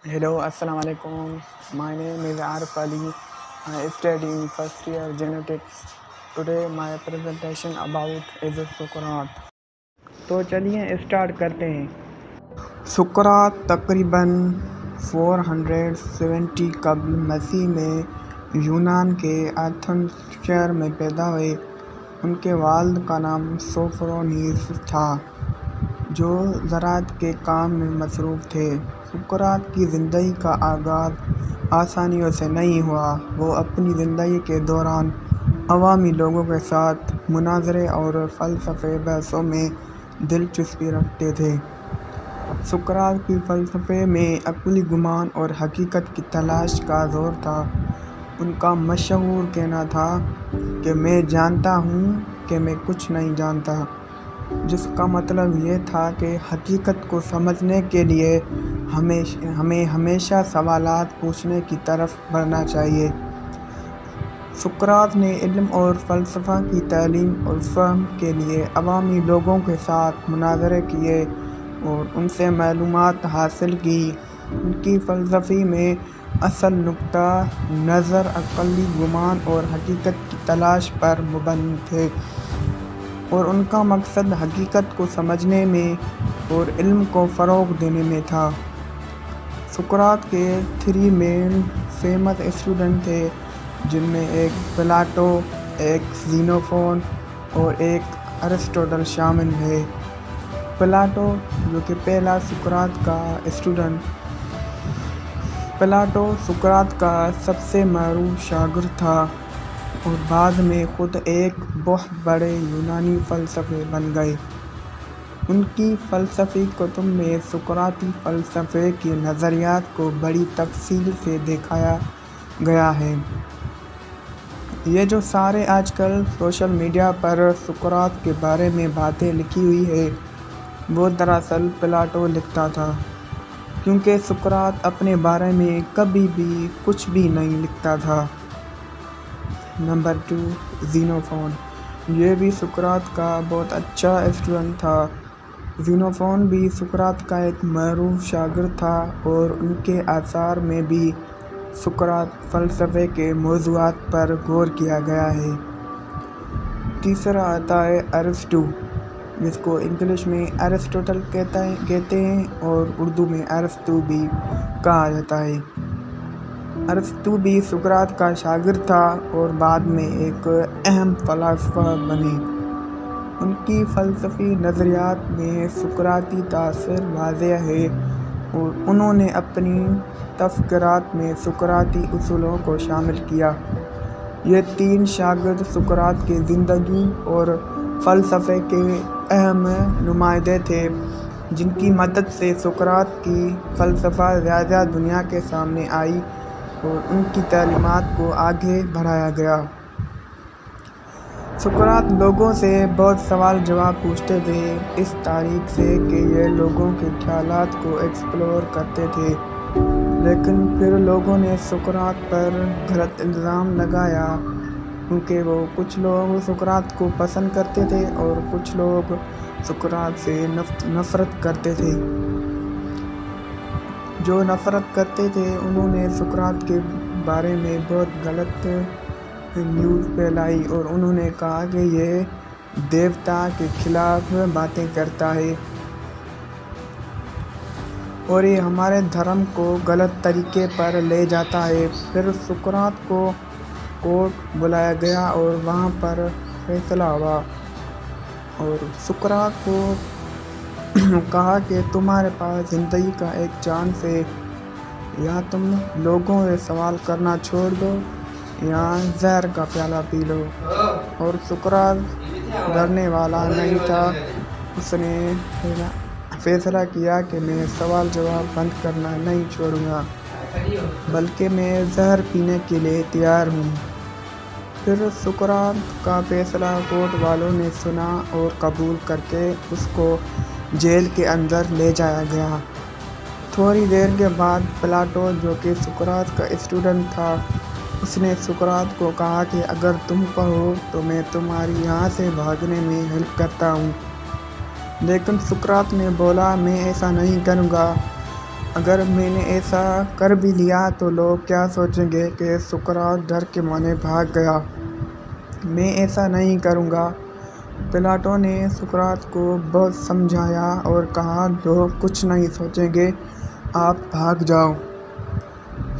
Hello, Assalamu alaikum. My name is Arif Ali. I study in first year genetics. Today my presentation about is سقراط. تو چلیے start کرتے ہیں. سقراط تقریباً 470 قبل مسیح میں یونان کے ایتھنز شہر میں پیدا ہوئے. ان کے والد کا نام سوفرونیس تھا جو زراعت کے کام میں مصروف تھے. سقراط کی زندگی کا آغاز آسانیوں سے نہیں ہوا. وہ اپنی زندگی کے دوران عوامی لوگوں کے ساتھ مناظرے اور فلسفی بحثوں میں دلچسپی رکھتے تھے. سقراط کی فلسفے میں عقلی گمان اور حقیقت کی تلاش کا زور تھا. ان کا مشہور کہنا تھا کہ میں جانتا ہوں کہ میں کچھ نہیں جانتا، جس کا مطلب یہ تھا کہ حقیقت کو سمجھنے کے لیے ہمیں ہمیشہ سوالات پوچھنے کی طرف بڑھنا چاہیے. سقراط نے علم اور فلسفہ کی تعلیم اور فہم کے لیے عوامی لوگوں کے ساتھ مناظرے کیے اور ان سے معلومات حاصل کی. ان کی فلسفے میں اصل نقطہ نظر عقلی گمان اور حقیقت کی تلاش پر مبنی تھے اور ان کا مقصد حقیقت کو سمجھنے میں اور علم کو فروغ دینے میں تھا. سقراط کے 3 مین فیمس اسٹوڈنٹ تھے، جن میں ایک پلاٹو، ایک زینوفون اور ایک ارسطوٹل شامل ہے. پلاٹو، جو کہ پہلا سقراط کا اسٹوڈنٹ، پلاٹو سقراط کا سب سے معروف شاگرد تھا اور بعد میں خود ایک بہت بڑے یونانی فلسفی بن گئے. ان کی فلسفی کتب میں سقراطی فلسفے کے نظریات کو بڑی تفصیل سے دکھایا گیا ہے. یہ جو سارے آج کل سوشل میڈیا پر سقراط کے بارے میں باتیں لکھی ہوئی ہے، وہ دراصل پلاٹو لکھتا تھا، کیونکہ سقراط اپنے بارے میں کبھی بھی کچھ بھی نہیں لکھتا تھا. نمبر 2، زینوفون. یہ بھی سقراط کا بہت اچھا اسٹوڈنٹ تھا. زینوفون بھی سقراط کا ایک معروف شاگرد تھا اور ان کے آثار میں بھی سقراط فلسفے کے موضوعات پر غور کیا گیا ہے. تیسرا آتا ہے ارسطو، جس کو انگلش میں ارسٹوٹل کہتے ہیں اور اردو میں ارسطو بھی کہا جاتا ہے. ارسطو بھی سقراط کا شاگرد تھا اور بعد میں ایک اہم فلسفہ بنے. ان کی فلسفی نظریات میں سقراطی تاثر واضح ہے اور انہوں نے اپنی تفکرات میں سقراطی اصولوں کو شامل کیا. یہ 3 شاگرد سقراط کی زندگی اور فلسفے کے اہم نمائندے تھے، جن کی مدد سے سقراط کی فلسفہ زیادہ دنیا کے سامنے آئی اور ان کی تعلیمات کو آگے بڑھایا گیا. سقراط لوگوں سے بہت سوال جواب پوچھتے تھے، اس طریقے سے کہ یہ لوگوں کے خیالات کو ایکسپلور کرتے تھے. لیکن پھر لوگوں نے سقراط پر غلط الزام لگایا، کیونکہ کچھ لوگ سقراط کو پسند کرتے تھے اور کچھ لوگ سقراط سے نفرت کرتے تھے. جو نفرت کرتے تھے انہوں نے سقراط کے بارے میں بہت غلط نیوز پھیلائی اور انہوں نے کہا کہ یہ دیوتا کے خلاف باتیں کرتا ہے اور یہ ہمارے دھرم کو غلط طریقے پر لے جاتا ہے. پھر سقراط کو کورٹ بلایا گیا اور وہاں پر فیصلہ ہوا اور سقراط کو کہا کہ تمہارے پاس زندگی کا ایک چانس ہے، یا تم لوگوں سے سوال کرنا چھوڑ دو یا زہر کا پیالہ پی لو. اور سقراط ڈرنے والا نہیں تھا. اس نے فیصلہ کیا کہ میں سوال جواب بند کرنا نہیں چھوڑوں گا، بلکہ میں زہر پینے کے لیے تیار ہوں. پھر سقراط کا فیصلہ کورٹ والوں نے سنا اور قبول کر کے اس کو جیل کے اندر لے جایا گیا. تھوڑی دیر کے بعد پلاٹو، جو کہ سقراط کا اسٹوڈنٹ تھا، اس نے سقراط کو کہا کہ اگر تم کہو تو میں تمہاری یہاں سے بھاگنے میں ہیلپ کرتا ہوں. لیکن سقراط نے بولا، میں ایسا نہیں کروں گا. اگر میں نے ایسا کر بھی لیا تو لوگ کیا سوچیں گے کہ سقراط ڈر کے مارے بھاگ گیا۔ میں ایسا نہیں کروں گا۔ پلاٹو نے سقراط کو بہت سمجھایا اور کہا لوگ کچھ نہیں سوچیں گے، آپ بھاگ جاؤ۔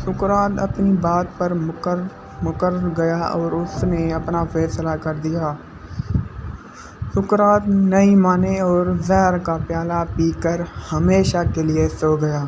سقراط اپنی بات پر مکر گیا اور اس نے اپنا فیصلہ کر دیا۔ سقراط نہیں مانے اور زہر کا پیالہ پی کر ہمیشہ کے لیے سو گیا۔